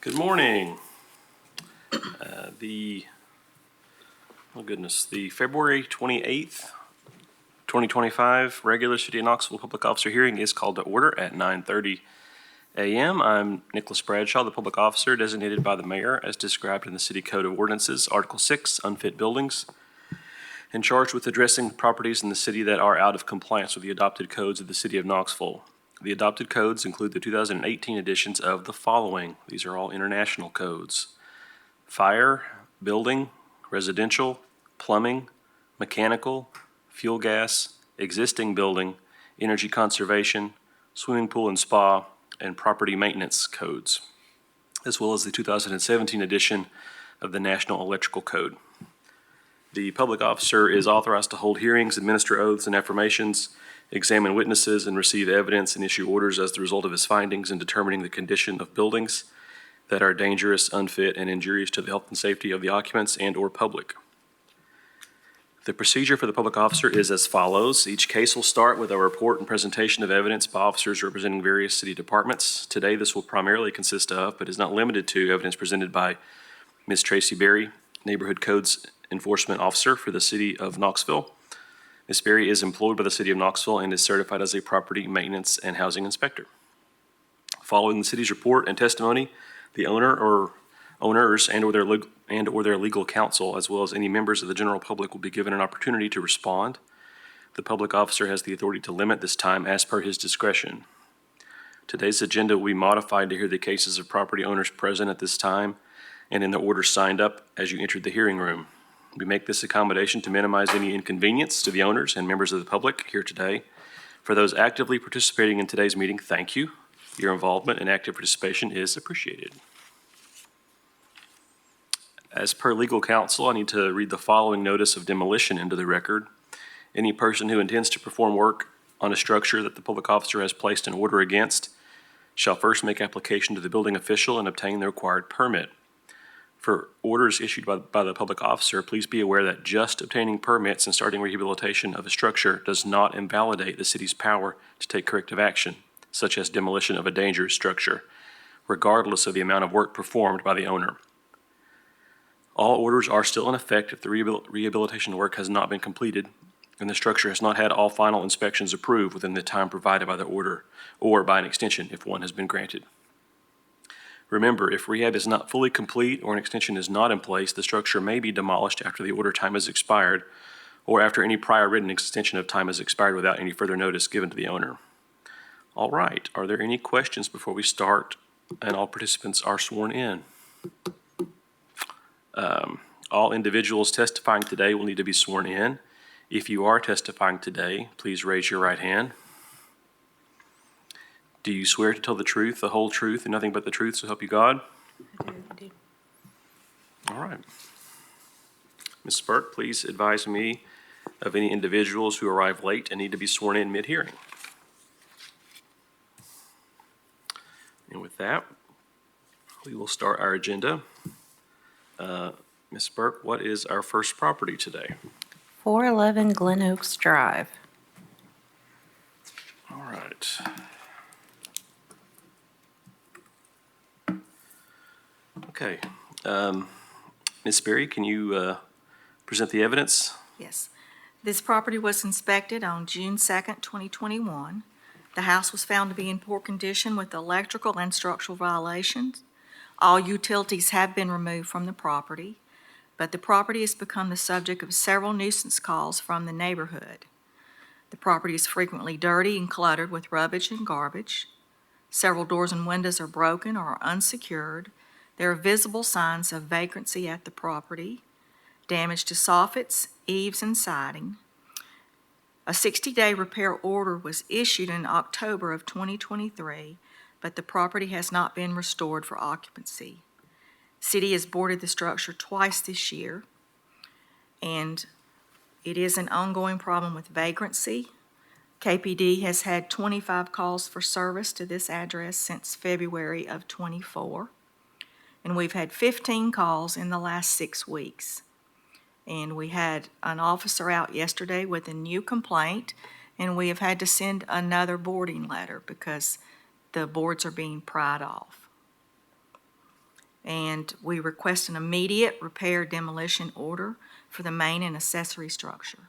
Good morning. The February 28th, 2025 regular City of Knoxville Public Officer hearing is called to order at 9:30 a.m. I'm Nicholas Bradshaw, the public officer designated by the mayor as described in the City Code of Ordinances, Article 6, Unfit Buildings, and charged with addressing properties in the city that are out of compliance with the adopted codes of the City of Knoxville. The adopted codes include the 2018 editions of the following. These are all international codes: fire, building, residential, plumbing, mechanical, fuel gas, existing building, energy conservation, swimming pool and spa, and property maintenance codes, as well as the 2017 edition of the National Electrical Code. The public officer is authorized to hold hearings, administer oaths and affirmations, examine witnesses, and receive evidence and issue orders as the result of his findings in determining the condition of buildings that are dangerous, unfit, and injurious to the health and safety of the occupants and/or public. The procedure for the public officer is as follows. Each case will start with a report and presentation of evidence by officers representing various city departments. Today, this will primarily consist of, but is not limited to, evidence presented by Ms. Tracy Berry, Neighborhood Codes Enforcement Officer for the City of Knoxville. Ms. Berry is employed by the City of Knoxville and is certified as a property maintenance and housing inspector. Following the city's report and testimony, the owner or owners and/or their legal counsel, as well as any members of the general public, will be given an opportunity to respond. The public officer has the authority to limit this time as per his discretion. Today's agenda will be modified to hear the cases of property owners present at this time and in the order signed up as you entered the hearing room. We make this accommodation to minimize any inconvenience to the owners and members of the public here today. For those actively participating in today's meeting, thank you. Your involvement and active participation is appreciated. As per legal counsel, I need to read the following notice of demolition into the record. Any person who intends to perform work on a structure that the public officer has placed an order against shall first make application to the building official and obtain the required permit. For orders issued by the public officer, please be aware that just obtaining permits and starting rehabilitation of a structure does not invalidate the city's power to take corrective action, such as demolition of a dangerous structure, regardless of the amount of work performed by the owner. All orders are still in effect if the rehabilitation work has not been completed and the structure has not had all final inspections approved within the time provided by the order, or by an extension if one has been granted. Remember, if rehab is not fully complete or an extension is not in place, the structure may be demolished after the order time has expired or after any prior written extension of time has expired without any further notice given to the owner. All right, are there any questions before we start and all participants are sworn in? All individuals testifying today will need to be sworn in. If you are testifying today, please raise your right hand. Do you swear to tell the truth, the whole truth, and nothing but the truth, so help you God? I do. All right. Ms. Burke, please advise me of any individuals who arrive late and need to be sworn in mid-hearing. And with that, we will start our agenda. Ms. Burke, what is our first property today? 411 Glen Oaks Drive. All right. Okay. Ms. Berry, can you present the evidence? Yes. This property was inspected on June 2nd, 2021. The house was found to be in poor condition with electrical and structural violations. All utilities have been removed from the property, but the property has become the subject of several nuisance calls from the neighborhood. The property is frequently dirty and cluttered with rubbish and garbage. Several doors and windows are broken or are unsecured. There are visible signs of vagrancy at the property, damage to soffits, eaves, and siding. A 60-day repair order was issued in October of 2023, but the property has not been restored for occupancy. City has boarded the structure twice this year, and it is an ongoing problem with vagrancy. KPD has had 25 calls for service to this address since February of 24. And we've had 15 calls in the last 6 weeks. And we had an officer out yesterday with a new complaint, and we have had to send another boarding letter because the boards are being pried off. And we request an immediate repair demolition order for the main and accessory structure.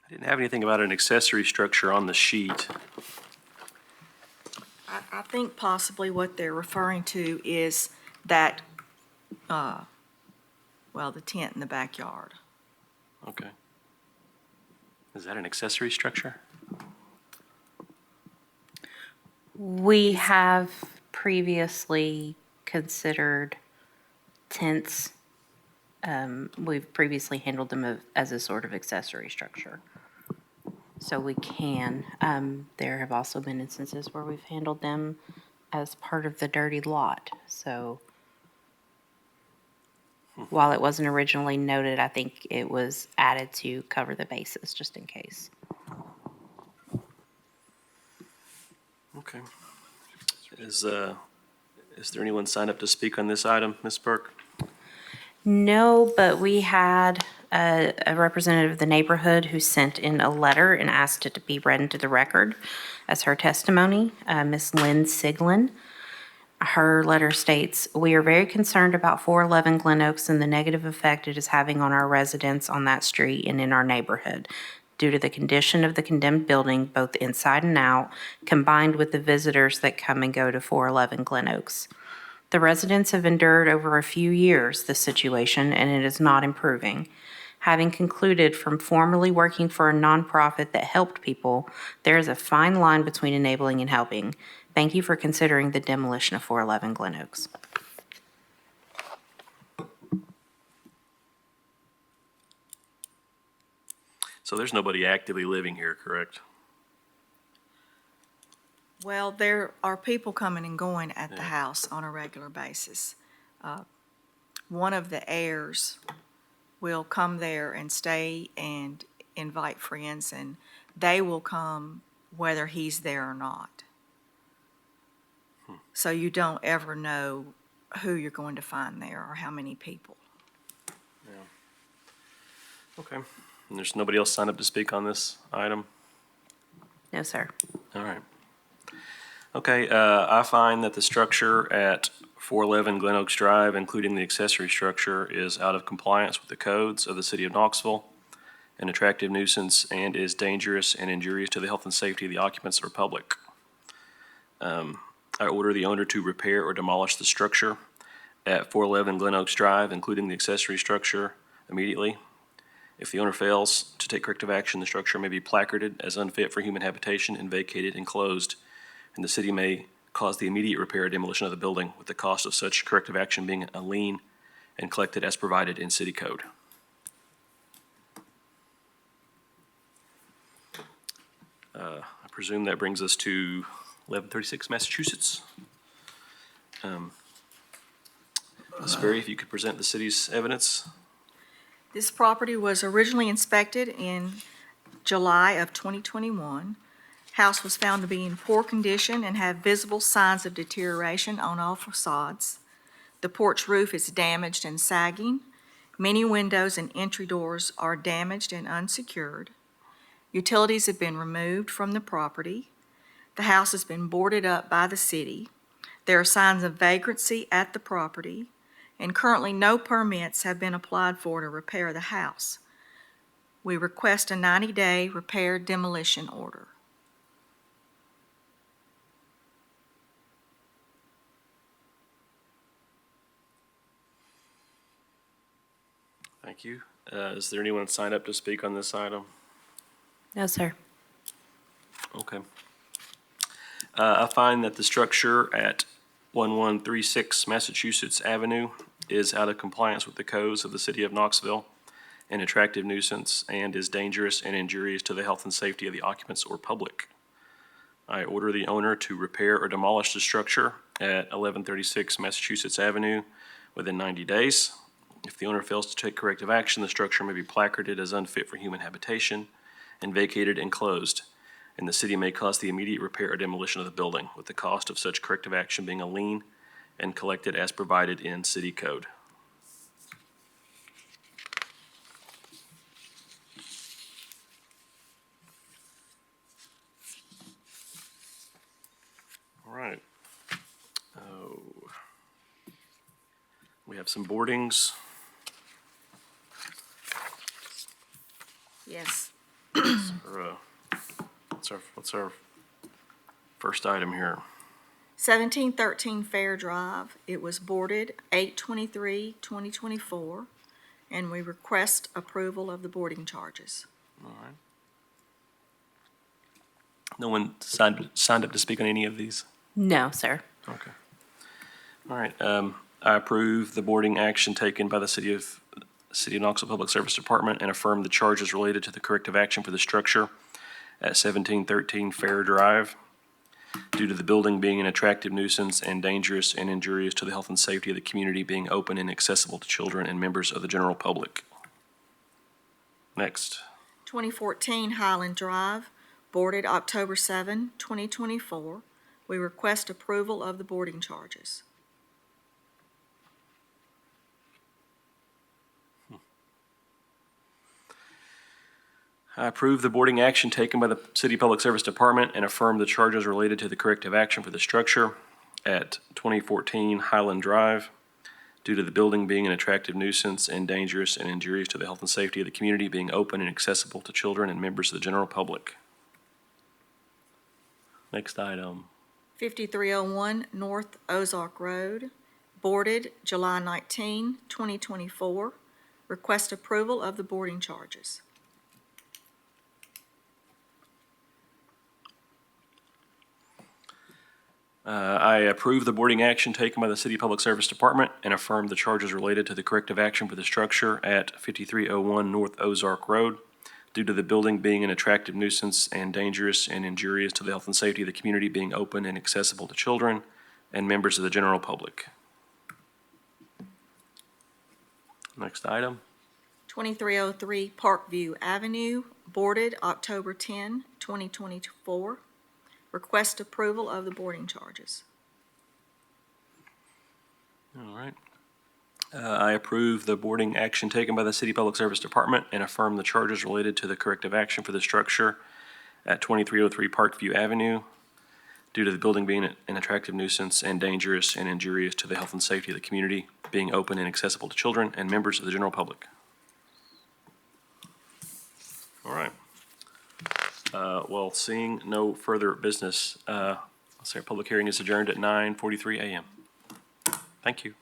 I didn't have anything about an accessory structure on the sheet. I think possibly what they're referring to is that, the tent in the backyard. Okay. Is that an accessory structure? We have previously considered tents. We've previously handled them as a sort of accessory structure. So we can. There have also been instances where we've handled them as part of the dirty lot. So while it wasn't originally noted, I think it was added to cover the bases, just in case. Okay. Is there anyone signed up to speak on this item, Ms. Burke? No, but we had a representative of the neighborhood who sent in a letter and asked it to be read into the record as her testimony, Ms. Lynn Siglin. Her letter states, "We are very concerned about 411 Glen Oaks and the negative effect it is having on our residents on that street and in our neighborhood due to the condition of the condemned building, both inside and out, combined with the visitors that come and go to 411 Glen Oaks. The residents have endured over a few years this situation, and it is not improving. Having concluded from formerly working for a nonprofit that helped people, there is a fine line between enabling and helping. Thank you for considering the demolition of 411 Glen Oaks." So there's nobody actively living here, correct? Well, there are people coming and going at the Yeah. house on a regular basis. One of the heirs will come there and stay and invite friends, and they will come whether he's there or not. So you don't ever know who you're going to find there or how many people. Okay. And there's nobody else signed up to speak on this item? No, sir. All right. Okay, I find that the structure at 411 Glen Oaks Drive, including the accessory structure, is out of compliance with the codes of the city of Knoxville, an attractive nuisance, and is dangerous and injurious to the health and safety of the occupants or public. I order the owner to repair or demolish the structure at 411 Glen Oaks Drive, including the accessory structure, immediately. If the owner fails to take corrective action, the structure may be placarded as unfit for human habitation and vacated and closed, and the city may cause the immediate repair or demolition of the building, with the cost of such corrective action being a lien and collected as provided in city code. I presume that brings us to 1136 Massachusetts. Ms. Berry, if you could present the city's evidence. This property was originally inspected in July of 2021. House was found to be in poor condition and have visible signs of deterioration on all facades. The porch roof is damaged and sagging. Many windows and entry doors are damaged and unsecured. Utilities have been removed from the property. The house has been boarded up by the city. There are signs of vagrancy at the property, and currently no permits have been applied for to repair the house. We request a 90-day repair demolition order. Thank you. Is there anyone signed up to speak on this item? No, sir. Okay. I find that the structure at 1136 Massachusetts Avenue is out of compliance with the codes of the city of Knoxville, an attractive nuisance, and is dangerous and injurious to the health and safety of the occupants or public. I order the owner to repair or demolish the structure at 1136 Massachusetts Avenue within 90 days. If the owner fails to take corrective action, the structure may be placarded as unfit for human habitation and vacated and closed, and the city may cause the immediate repair or demolition of the building, with the cost of such corrective action being a lien and collected as provided in city code. All right. Oh. We have some boardings. Yes. What's our first item here? 1713 Fair Drive. It was boarded 8/23/2024, and we request approval of the boarding charges. All right. No one signed up to speak on any of these? No, sir. Okay. All right, I approve the boarding action taken by the City of Knoxville Public Service Department and affirm the charges related to the corrective action for the structure at 1713 Fair Drive due to the building being an attractive nuisance and dangerous and injurious to the health and safety of the community, being open and accessible to children and members of the general public. Next. 2014 Highland Drive, boarded October 7, 2024. We request approval of the boarding charges. I approve the boarding action taken by the City Public Service Department and affirm the charges related to the corrective action for the structure at 2014 Highland Drive due to the building being an attractive nuisance and dangerous and injurious to the health and safety of the community, being open and accessible to children and members of the general public. Next item. 5301 North Ozark Road, boarded July 19, 2024. Request approval of the boarding charges. I approve the boarding action taken by the City Public Service Department and affirm the charges related to the corrective action for the structure at 5301 North Ozark Road due to the building being an attractive nuisance and dangerous and injurious to the health and safety of the community, being open and accessible to children and members of the general public. Next item. 2303 Parkview Avenue, boarded October 10, 2024. Request approval of the boarding charges. All right. I approve the boarding action taken by the City Public Service Department and affirm the charges related to the corrective action for the structure at 2303 Parkview Avenue due to the building being an attractive nuisance and dangerous and injurious to the health and safety of the community, being open and accessible to children and members of the general public. All right. Well, seeing no further business, I'll say our public hearing is adjourned at 9:43 a.m. Thank you.